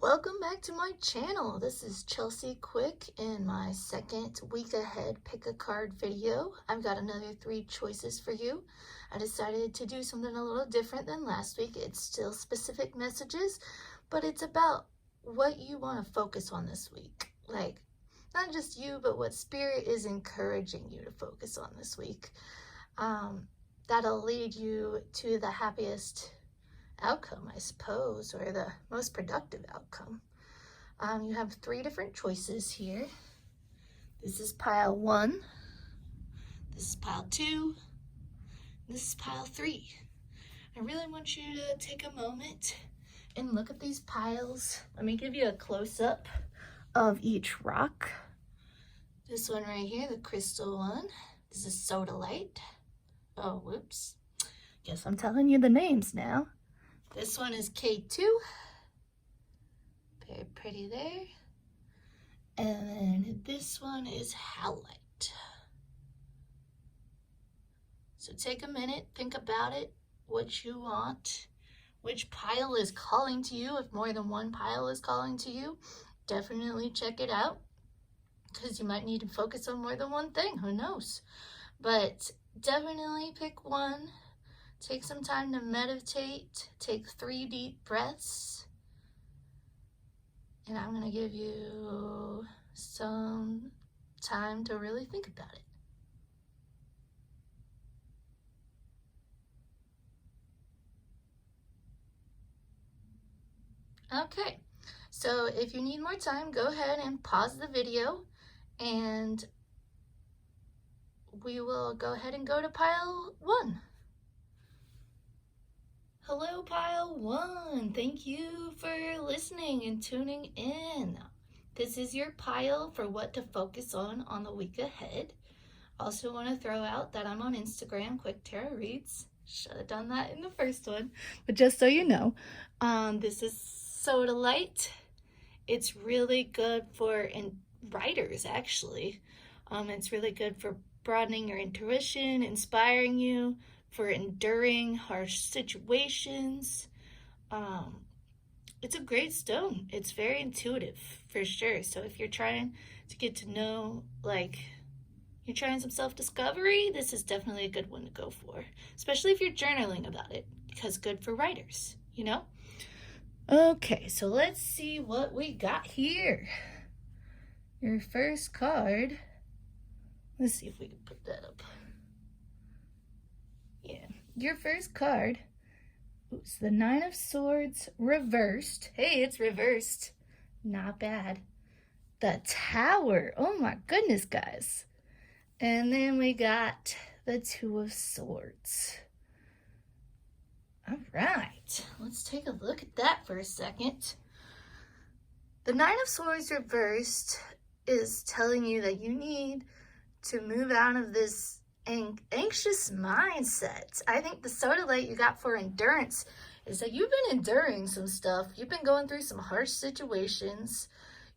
Welcome back to my channel. This is Chelsea Quick in my second week ahead pick a card video. I've got another 3 choices for you. I decided to do something a little different than last week. It's still specific messages, but it's about what you want to focus on this week. Like, not just you, but what Spirit is encouraging you to focus on this week. That'll lead you to the happiest outcome, I suppose, or the most productive outcome. You have 3 different choices here. This is pile 1, this is pile 2, this is pile 3. I really want you to take a moment and look at these piles. Let me give you a close-up of each rock. This one right here, the crystal one, is a sodalite. Oh, whoops. Guess I'm telling you the names now. This one is K2, very pretty there. And then this one is Howlite. So take a minute, think about it, what you want, which pile is calling to you. If more than one pile is calling to you, definitely check it out, because you might need to focus on more than one thing, who knows. But definitely pick one. Take some time to meditate, take 3 deep breaths, and I'm going to give you some time to really think about it. Okay, so if you need more time, go ahead and pause the video, and we will go ahead and go to pile 1. Hello, pile 1. Thank you for listening and tuning in. This is your pile for what to focus on the week ahead. Also want to throw out that I'm on Instagram, Quick Tarot Reads. Should have done that in the first one, but just so you know, this is sodalite. It's really good for writers, actually. It's really good for broadening your intuition, inspiring you, for enduring harsh situations. It's a great stone. It's very intuitive, for sure. So if you're trying to get to know, like, you're trying some self-discovery, this is definitely a good one to go for, especially if you're journaling about it, because good for writers, you know? Okay, so let's see what we got here. Your first card, let's see if we can put that up. Yeah, your first card is the 9 of Swords reversed. Hey, it's reversed. Not bad. The Tower. Oh my goodness, guys. And then we got the 2 of Swords. All right, let's take a look at that for a second. The 9 of Swords reversed is telling you that you need to move out of this anxious mindset. I think the sodalite you got for endurance is that you've been enduring some stuff. You've been going through some harsh situations.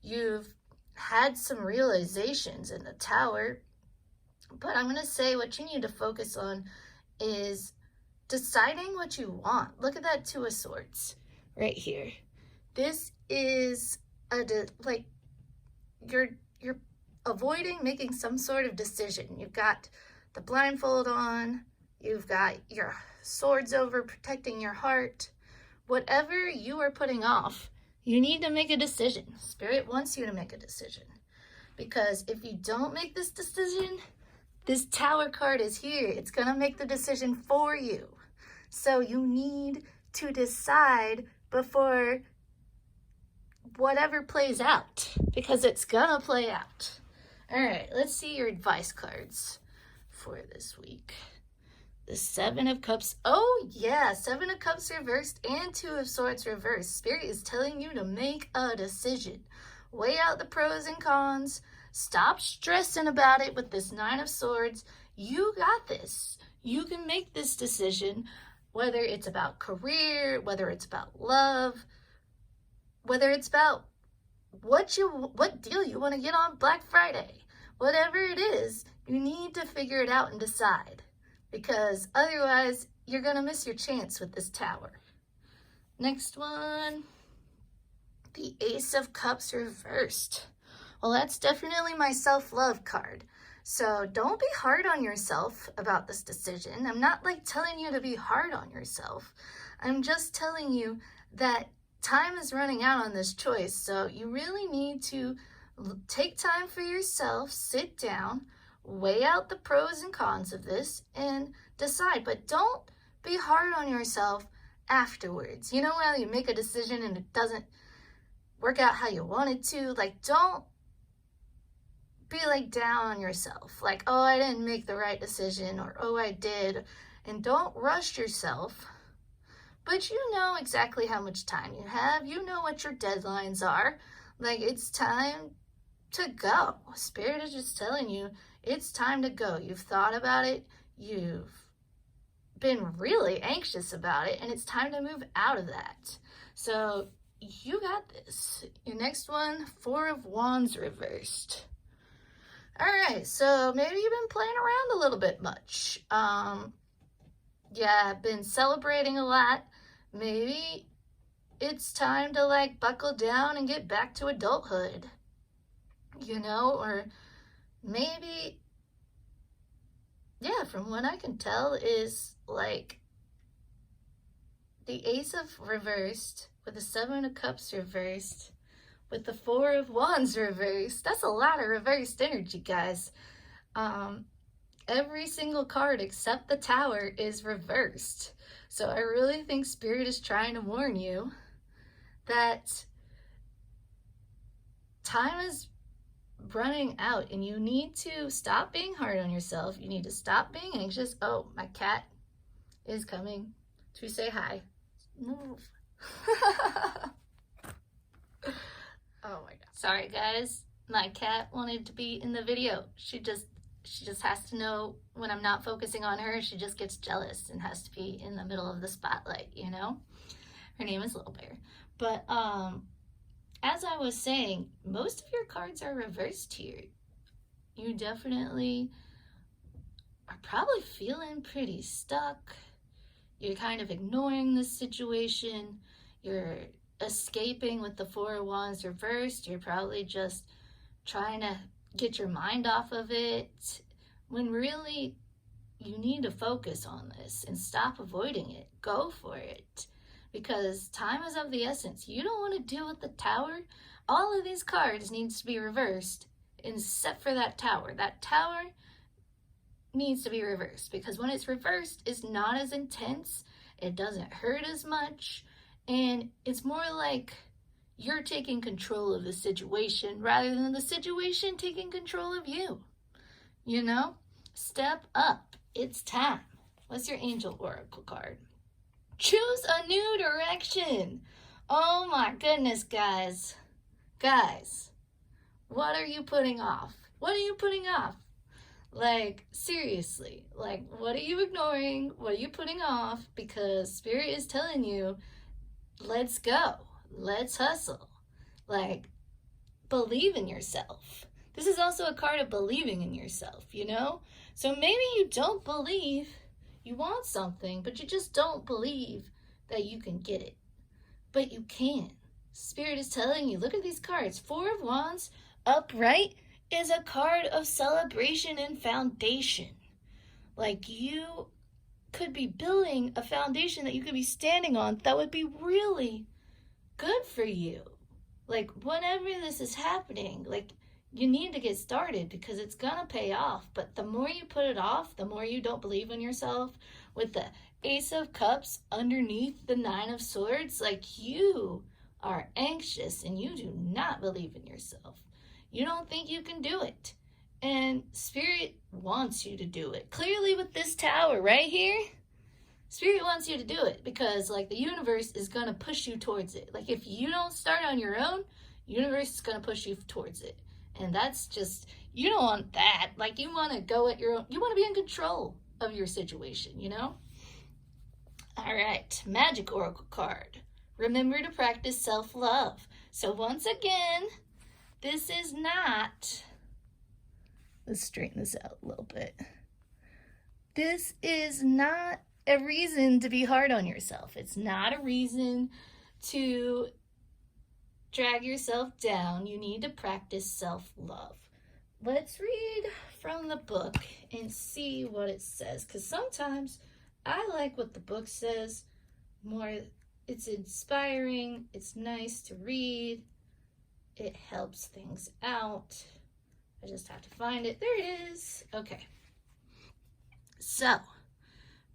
You've had some realizations in the Tower. But I'm going to say what you need to focus on is deciding what you want. Look at that 2 of Swords right here. This is you're avoiding making some sort of decision. You've got the blindfold on, you've got your swords over protecting your heart. Whatever you are putting off, you need to make a decision. Spirit wants you to make a decision, because if you don't make this decision, this Tower card is here. It's going to make the decision for you. So you need to decide before whatever plays out, because it's going to play out. All right, let's see your advice cards for this week. The 7 of Cups. Oh yeah, 7 of Cups reversed and 2 of Swords reversed. Spirit is telling you to make a decision. Weigh out the pros and cons. Stop stressing about it with this 9 of Swords. You got this. You can make this decision, whether it's about career, whether it's about love, whether it's about what deal you want to get on Black Friday. Whatever it is, you need to figure it out and decide, because otherwise you're going to miss your chance with this Tower. Next one, The Ace of Cups reversed. Well, that's definitely my self-love card. So don't be hard on yourself about this decision. I'm not like telling you to be hard on yourself. I'm just telling you that time is running out on this choice. So you really need to take time for yourself, sit down, weigh out the pros and cons of this, and decide. But don't be hard on yourself afterwards. You know when you make a decision and it doesn't work out how you want it to? Like, don't be like down on yourself. Like, oh, I didn't make the right decision, or oh, I did. And don't rush yourself. But you know exactly how much time you have. You know what your deadlines are. Like, it's time to go. Spirit is just telling you it's time to go. You've thought about it. You've been really anxious about it, and it's time to move out of that. So you got this. Your next one, Four of Wands reversed. All right, so maybe you've been playing around a little bit much. Yeah, been celebrating a lot. Maybe it's time to like buckle down and get back to adulthood, you know, or maybe, yeah, from what I can tell is like the Ace of reversed with the Seven of Cups reversed with the Four of Wands reversed. That's a lot of reversed energy, guys. Every single card except the Tower is reversed. So I really think Spirit is trying to warn you that time is running out and you need to stop being hard on yourself. You need to stop being anxious. Oh, my cat is coming to say hi. Move. Oh my god. Sorry guys, my cat wanted to be in the video. She just has to know when I'm not focusing on her. She just gets jealous and has to be in the middle of the spotlight, you know? Her name is Little Bear. But as I was saying, most of your cards are reversed here. You definitely are probably feeling pretty stuck. You're kind of ignoring this situation. You're escaping with the Four of Wands reversed. You're probably just trying to get your mind off of it, when really you need to focus on this and stop avoiding it. Go for it, because time is of the essence. You don't want to deal with the Tower. All of these cards needs to be reversed except for that Tower. That Tower needs to be reversed, because when it's reversed, it's not as intense, it doesn't hurt as much, and it's more like you're taking control of the situation rather than the situation taking control of you. You know? Step up. It's time. What's your Angel Oracle card? Choose a new direction. Oh my goodness, guys. Guys, what are you putting off? What are you putting off? Like, seriously. Like, what are you ignoring? What are you putting off? Because Spirit is telling you, let's go. Let's hustle. Like, believe in yourself. This is also a card of believing in yourself, you know? So maybe you don't believe you want something, but you just don't believe that you can get it. But you can. Spirit is telling you, look at these cards. Four of Wands upright is a card of celebration and foundation. Like, you could be building a foundation that you could be standing on that would be really good for you. Like, whenever this is happening, like, you need to get started because it's gonna pay off. But the more you put it off, the more you don't believe in yourself. With the Ace of Cups underneath the Nine of Swords, like, you are anxious and you do not believe in yourself. You don't think you can do it. And Spirit wants you to do it. Clearly with this Tower right here, Spirit wants you to do it because, like, the universe is going to push you towards it. Like, if you don't start on your own, universe is going to push you towards it. And that's just, you don't want that. Like, you want to go at your own, you want to be in control of your situation, you know? All right, Magic Oracle card. Remember to practice self-love. So once again, this is not, let's straighten this out a little bit. This is not a reason to be hard on yourself. It's not a reason to drag yourself down. You need to practice self-love. Let's read from the book and see what it says, because sometimes I like what the book says more. It's inspiring, it's nice to read, it helps things out. I just have to find it. There it is. Okay. So,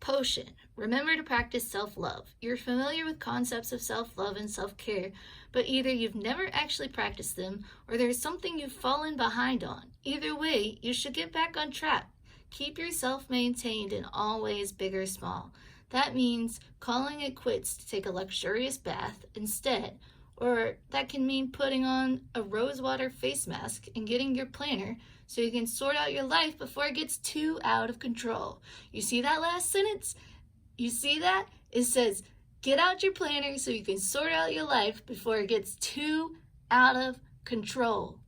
potion. Remember to practice self-love. You're familiar with concepts of self-love and self-care, but either you've never actually practiced them or there's something you've fallen behind on. Either way, you should get back on track. Keep yourself maintained in all ways, big or small. That means calling it quits to take a luxurious bath instead, or that can mean putting on a rosewater face mask and getting your planner so you can sort out your life before it gets too out of control. You see that last sentence? You see that? It says, get out your planner so you can sort out your life before it gets too out of control.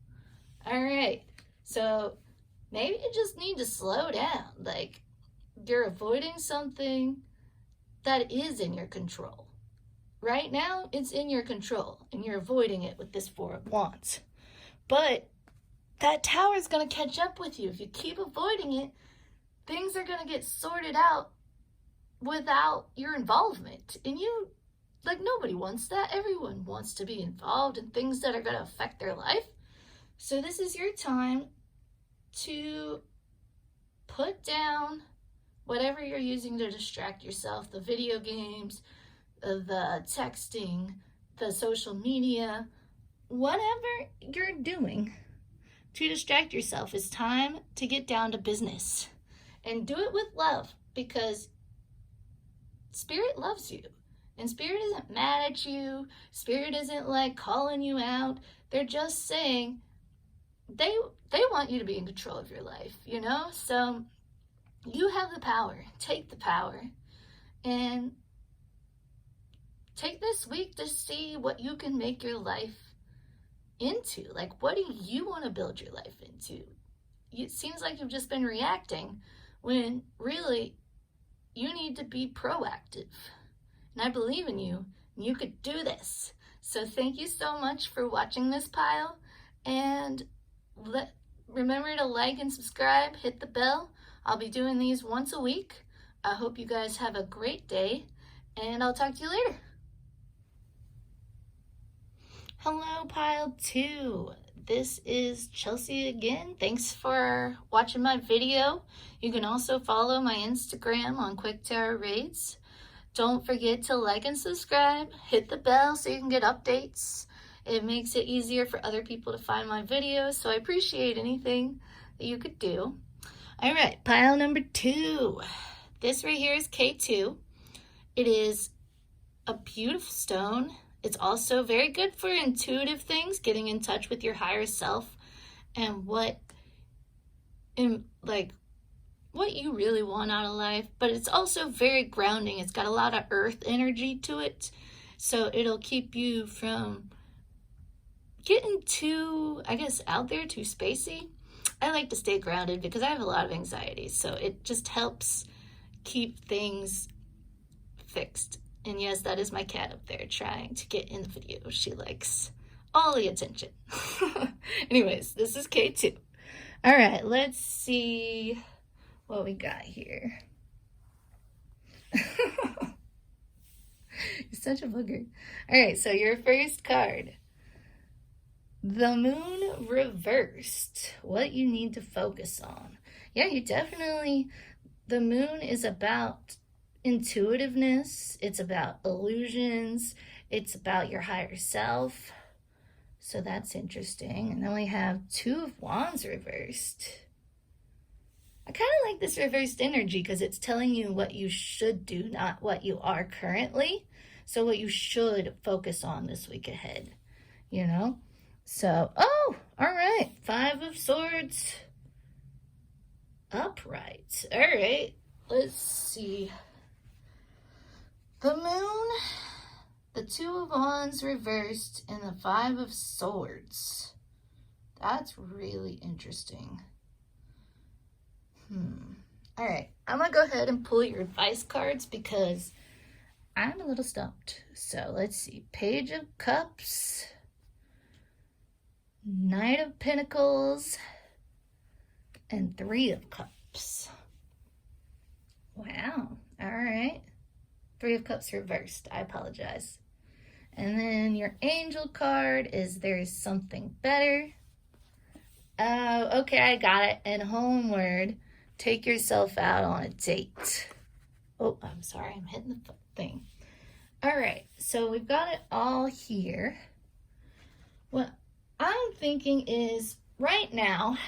All right, so maybe you just need to slow down. Like, you're avoiding something that is in your control. Right now, it's in your control, and you're avoiding it with this Four of Wands. But that tower is going to catch up with you. If you keep avoiding it, things are going to get sorted out without your involvement. And nobody wants that. Everyone wants to be involved in things that are going to affect their life. So this is your time to put down whatever you're using to distract yourself, the video games, the texting, the social media, whatever you're doing to distract yourself. It's time to get down to business and do it with love, because Spirit loves you and Spirit isn't mad at you. Spirit isn't like calling you out. They're just saying they want you to be in control of your life, you know? So you have the power. Take the power and take this week to see what you can make your life into. Like, what do you want to build your life into? It seems like you've just been reacting when really you need to be proactive. And I believe in you, and you could do this. So thank you so much for watching this pile, and remember to like and subscribe, hit the bell. I'll be doing these once a week. I hope you guys have a great day, and I'll talk to you later. Hello, pile 2. This is Chelsea again. Thanks for watching my video. You can also follow my Instagram on Quick Tarot Raids. Don't forget to like and subscribe. Hit the bell so you can get updates. It makes it easier for other people to find my videos, so I appreciate anything that you could do. All right, pile number 2. This right here is K2. It is a beautiful stone. It's also very good for intuitive things, getting in touch with your higher self and what you really want out of life. But it's also very grounding. It's got a lot of earth energy to it. So it'll keep you from getting too, out there, too spacey. I like to stay grounded because I have a lot of anxiety. So it just helps keep things fixed. And yes, that is my cat up there trying to get in the video. She likes all the attention. Anyways, this is K2. All right, let's see what we got here. You're such a booger. All right, so your first card. The Moon reversed. What you need to focus on. Yeah, the moon is about intuitiveness, it's about illusions, it's about your higher self. So that's interesting. And then we have Two of Wands reversed. I kind of like this reversed energy because it's telling you what you should do, not what you are currently. So what you should focus on this week ahead, you know? So, all right, Five of Swords upright. All right, let's see. The Moon, the Two of Wands reversed, and the Five of Swords. That's really interesting. All right, I'm going to go ahead and pull your advice cards because I'm a little stumped. So let's see. Page of Cups, Knight of Pentacles, and Three of Cups. Wow. All right. Three of Cups reversed. I apologize. And then your angel card is There's Something Better. Oh, okay, I got it. And homeward, take yourself out on a date. Oh, I'm sorry. I'm hitting the thing. All right. So we've got it all here. What I'm thinking is right now,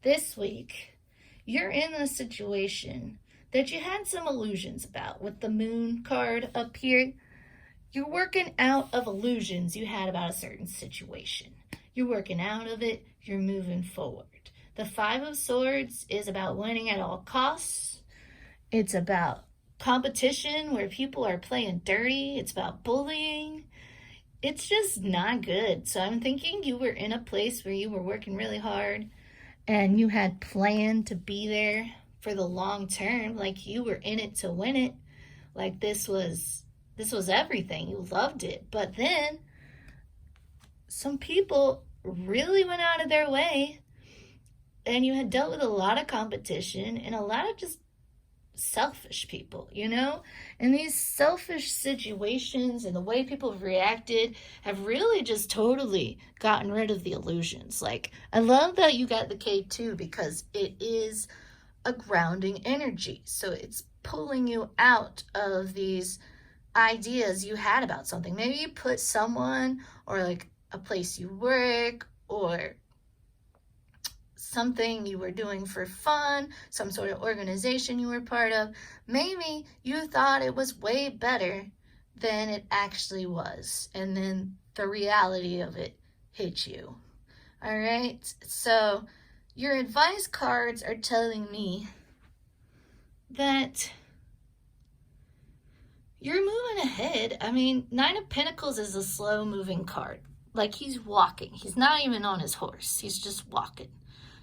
this week, you're in a situation that you had some illusions about with the moon card up here. You're working out of illusions you had about a certain situation. You're working out of it. You're moving forward. The Five of Swords is about winning at all costs. It's about competition where people are playing dirty. It's about bullying. It's just not good. So I'm thinking you were in a place where you were working really hard and you had planned to be there for the long term. Like you were in it to win it. Like this was everything. You loved it. But then some people really went out of their way and you had dealt with a lot of competition and a lot of just selfish people, you know? And these selfish situations and the way people have reacted have really just totally gotten rid of the illusions. Like, I love that you got the K2 because it is a grounding energy. So it's pulling you out of these ideas you had about something. Maybe you put someone or like a place you work or something you were doing for fun, some sort of organization you were part of. Maybe you thought it was way better than it actually was. And then the reality of it hit you. All right. So your advice cards are telling me that you're moving ahead. I mean, Nine of Pentacles is a slow moving card. Like he's walking. He's not even on his horse. He's just walking.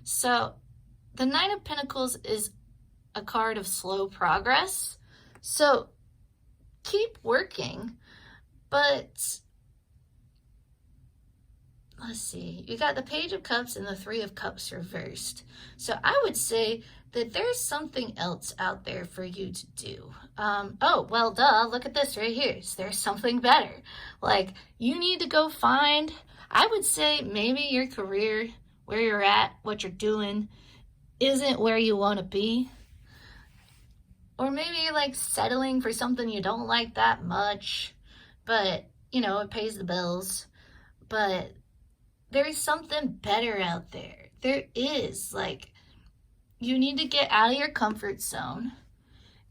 So the Nine of Pentacles is a card of slow progress. So keep working, but let's see. You got the Page of Cups and the Three of Cups reversed. So I would say that there's something else out there for you to do. Oh, well, duh, look at this right here. There's something better. Like, you need to go find, I would say maybe your career, where you're at, what you're doing, isn't where you want to be. Or maybe you're like settling for something you don't like that much, but, you know, it pays the bills. But there's something better out there. There is. Like, you need to get out of your comfort zone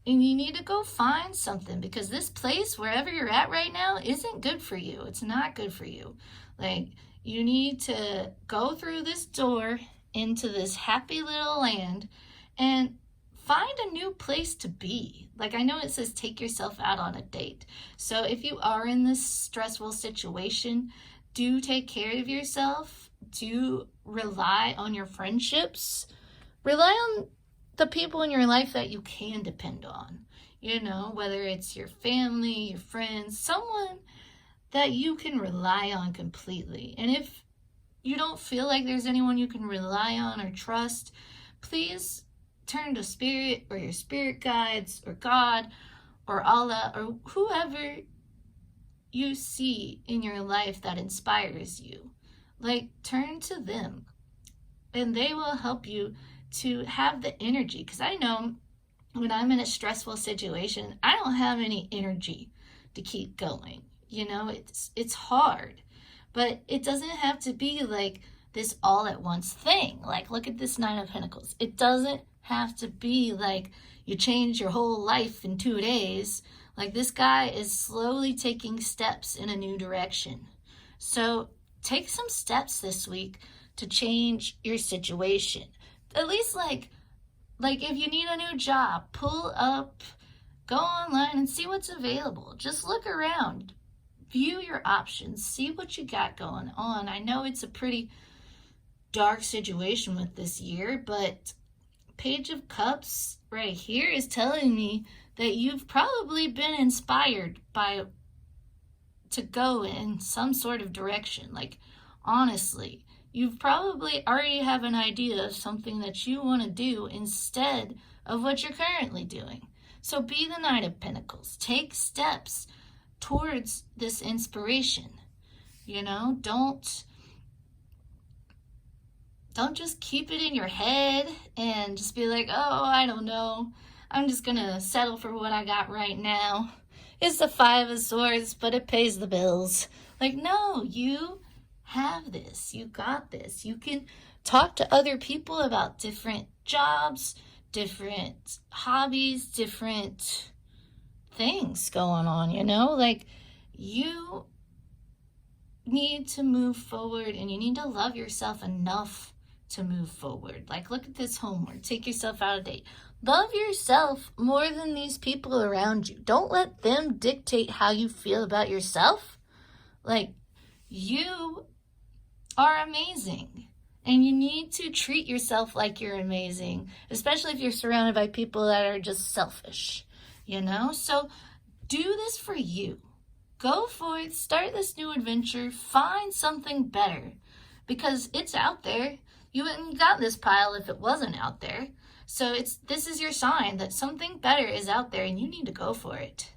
and you need to go find something, because this place, wherever you're at right now, isn't good for you. It's not good for you. Like, you need to go through this door into this happy little land and find a new place to be. Like, I know it says take yourself out on a date. So if you are in this stressful situation, do take care of yourself. Do rely on your friendships. Rely on the people in your life that you can depend on. You know, whether it's your family, your friends, someone that you can rely on completely. And if you don't feel like there's anyone you can rely on or trust, please turn to spirit or your spirit guides or God or Allah or whoever you see in your life that inspires you. Like, turn to them and they will help you to have the energy. Because I know when I'm in a stressful situation, I don't have any energy to keep going. You know, it's hard, but it doesn't have to be like this all at once thing. Like, look at this Nine of Pentacles. It doesn't have to be like you change your whole life in 2 days. Like, this guy is slowly taking steps in a new direction. So take some steps this week to change your situation. At least like if you need a new job, pull up, go online and see what's available. Just look around, view your options, see what you got going on. I know it's a pretty dark situation with this year, but Page of Cups right here is telling me that you've probably been inspired to go in some sort of direction, like Honestly, you've probably already have an idea of something that you want to do instead of what you're currently doing. So be the Knight of Pentacles. Take steps towards this inspiration. You know, don't just keep it in your head and just be like, oh, I don't know. I'm just going to settle for what I got right now. It's the Five of Swords, but it pays the bills. Like, no, you have this. You got this. You can talk to other people about different jobs, different hobbies, different things going on, you know? Like, you need to move forward and you need to love yourself enough to move forward. Like, look at this homework. Take yourself out of date. Love yourself more than these people around you. Don't let them dictate how you feel about yourself. Like, you are amazing. And you need to treat yourself like you're amazing, especially if you're surrounded by people that are just selfish, you know? So do this for you. Go forth, start this new adventure, find something better, because it's out there. You wouldn't got this pile if it wasn't out there. So this is your sign that something better is out there and you need to go for it.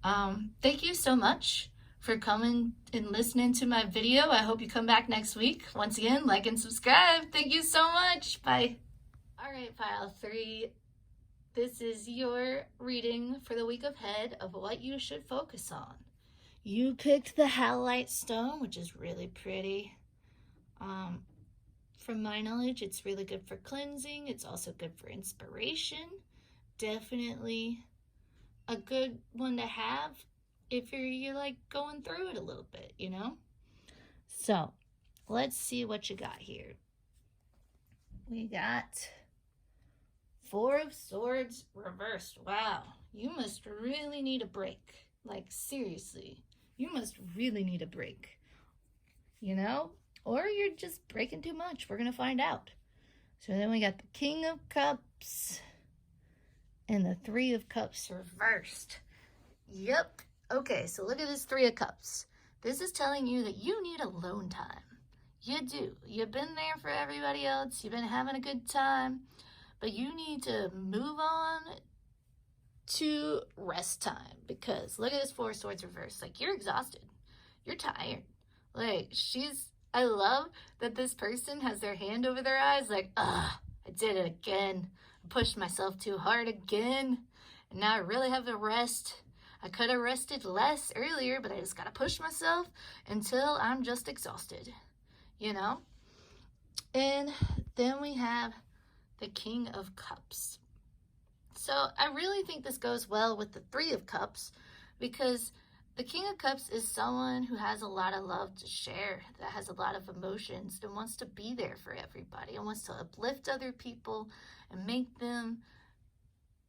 Thank you so much for coming and listening to my video. I hope you come back next week. Once again, like and subscribe. Thank you so much. Bye. All right, pile 3. This is your reading for the week ahead of what you should focus on. You picked the halite stone, which is really pretty. From my knowledge, it's really good for cleansing. It's also good for inspiration. Definitely a good one to have if you're like going through it a little bit, you know? So let's see what you got here. We got 4 of Swords reversed. Wow, you must really need a break. Like, seriously, you must really need a break, you know? Or you're just breaking too much. We're going to find out. So then we got the King of Cups and the 3 of Cups reversed. Yep. Okay, so look at this 3 of Cups. This is telling you that you need alone time. You do. You've been there for everybody else. You've been having a good time. But you need to move on to rest time. Because look at this 4 of Swords reversed. Like, you're exhausted. You're tired. Like, I love that this person has their hand over their eyes like, I did it again. I pushed myself too hard again. And now I really have to rest. I could have rested less earlier, but I just got to push myself until I'm just exhausted, you know? And then we have the King of Cups. So I really think this goes well with the 3 of Cups because the King of Cups is someone who has a lot of love to share, that has a lot of emotions and wants to be there for everybody and wants to uplift other people and make them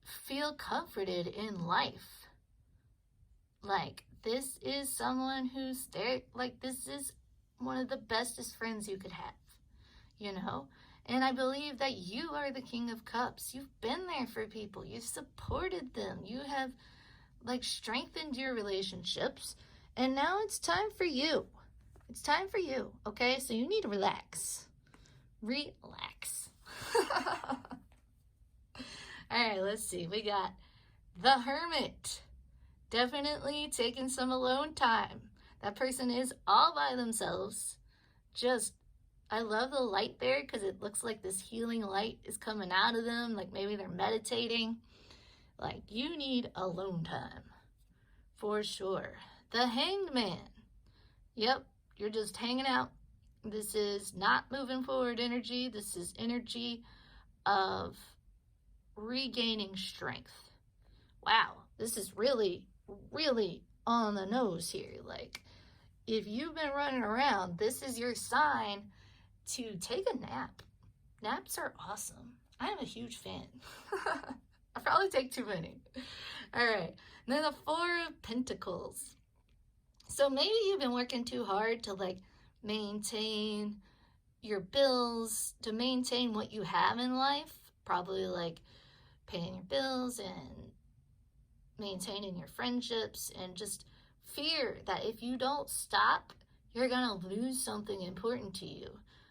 feel comforted in life. Like, this is someone who's there, like, this is one of the bestest friends you could have, you know? And I believe that you are the King of Cups. You've been there for people. You've supported them. You have like strengthened your relationships, and now it's time for you. It's time for you, okay? So you need to relax. Relax. All right, let's see. We got the Hermit. Definitely taking some alone time. That person is all by themselves. I love the light there because it looks like this healing light is coming out of them. Like maybe they're meditating. Like, you need alone time, for sure. The Hanged Man. Yep, you're just hanging out. This is not moving forward energy. This is energy of regaining strength. Wow, this is really, really on the nose here. Like, if you've been running around, this is your sign to take a nap. Naps are awesome. I am a huge fan. I probably take too many. All right. Then the 4 of Pentacles. So maybe you've been working too hard to like maintain your bills, to maintain what you have in life. Probably like paying your bills and maintaining your friendships, and just fear that if you don't stop, you're going to lose something important to you.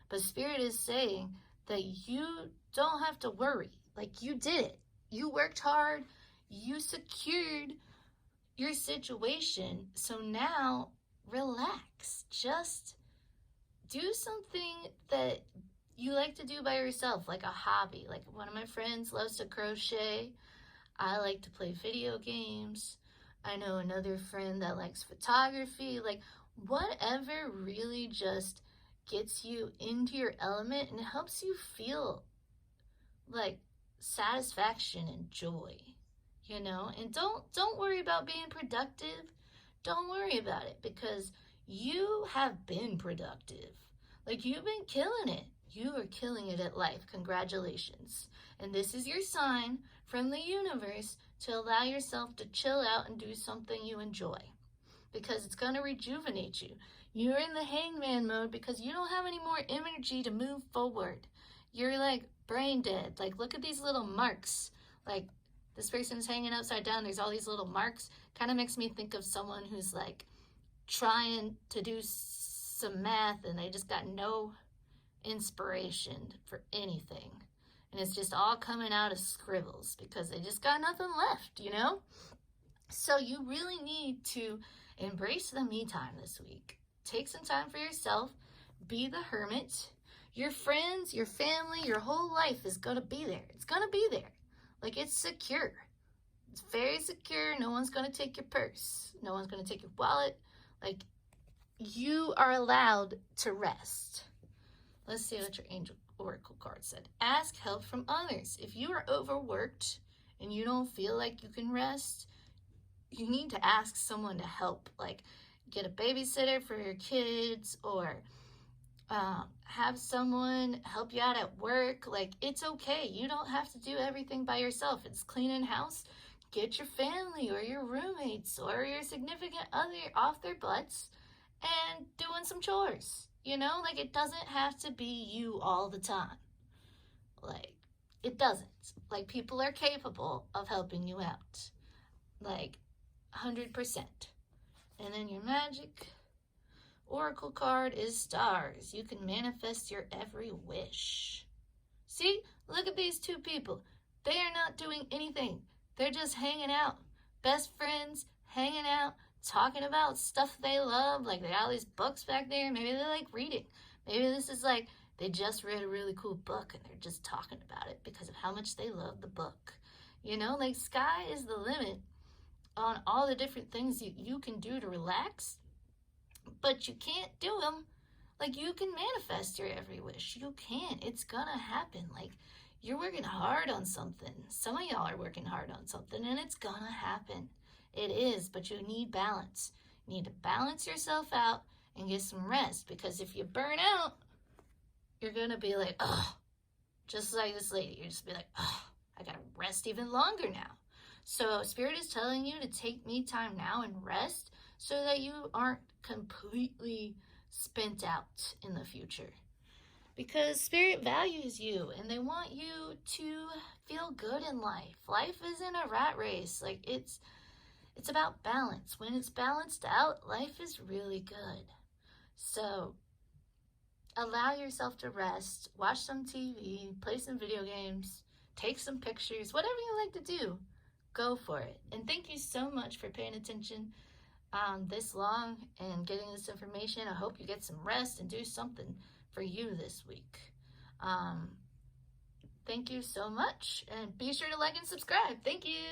But Spirit is saying that you don't have to worry. Like, you did it. You worked hard. You secured your situation. So now relax. Just do something that you like to do by yourself, like a hobby. Like, one of my friends loves to crochet. I like to play video games. I know another friend that likes photography. Like, whatever really just gets you into your element and helps you feel like satisfaction and joy, you know? And don't worry about being productive. Don't worry about it, because you have been productive. Like, you've been killing it. You are killing it at life. Congratulations. And this is your sign from the universe to allow yourself to chill out and do something you enjoy, because it's going to rejuvenate you. You're in the hangman mode because you don't have any more energy to move forward. You're like brain dead. Like, look at these little marks. Like, this person's hanging upside down. There's all these little marks. Kind of makes me think of someone who's like trying to do some math and they just got no inspiration for anything. And it's just all coming out of scribbles because they just got nothing left, you know? So you really need to embrace the me time this week. Take some time for yourself. Be the hermit. Your friends, your family, your whole life is going to be there. It's going to be there. Like, it's secure. It's very secure. No one's going to take your purse. No one's going to take your wallet. Like, you are allowed to rest. Let's see what your angel oracle card said. Ask help from others. If you are overworked and you don't feel like you can rest, you need to ask someone to help. Like, get a babysitter for your kids, or have someone help you out at work. Like, it's okay. You don't have to do everything by yourself. It's cleaning house. Get your family or your roommates or your significant other off their butts and doing some chores. You know, like, it doesn't have to be you all the time. Like, it doesn't. Like, people are capable of helping you out. Like, 100%. And then your magic oracle card is stars. You can manifest your every wish. See, look at these two people. They are not doing anything. They're just hanging out. Best friends, hanging out, talking about stuff they love. Like, they got all these books back there. Maybe they like reading. Maybe this is like they just read a really cool book and they're just talking about it because of how much they love the book. You know, like, sky is the limit on all the different things you can do to relax, but you can't do them. Like, you can manifest your every wish. You can. It's gonna happen. Like, you're working hard on something. Some of y'all are working hard on something, and it's gonna happen. It is, but you need balance. You need to balance yourself out and get some rest, because if you burn out, you're gonna be like, oh, just like this lady. You're just be like, oh, I gotta rest even longer now. So Spirit is telling you to take me time now and rest so that you aren't completely spent out in the future. Because Spirit values you and they want you to feel good in life. Life isn't a rat race. Like, it's about balance. When it's balanced out, life is really good. So allow yourself to rest, watch some TV, play some video games, take some pictures, whatever you like to do. Go for it. And thank you so much for paying attention this long and getting this information. I hope you get some rest and do something for you this week. Thank you so much. And be sure to like and subscribe. Thank you.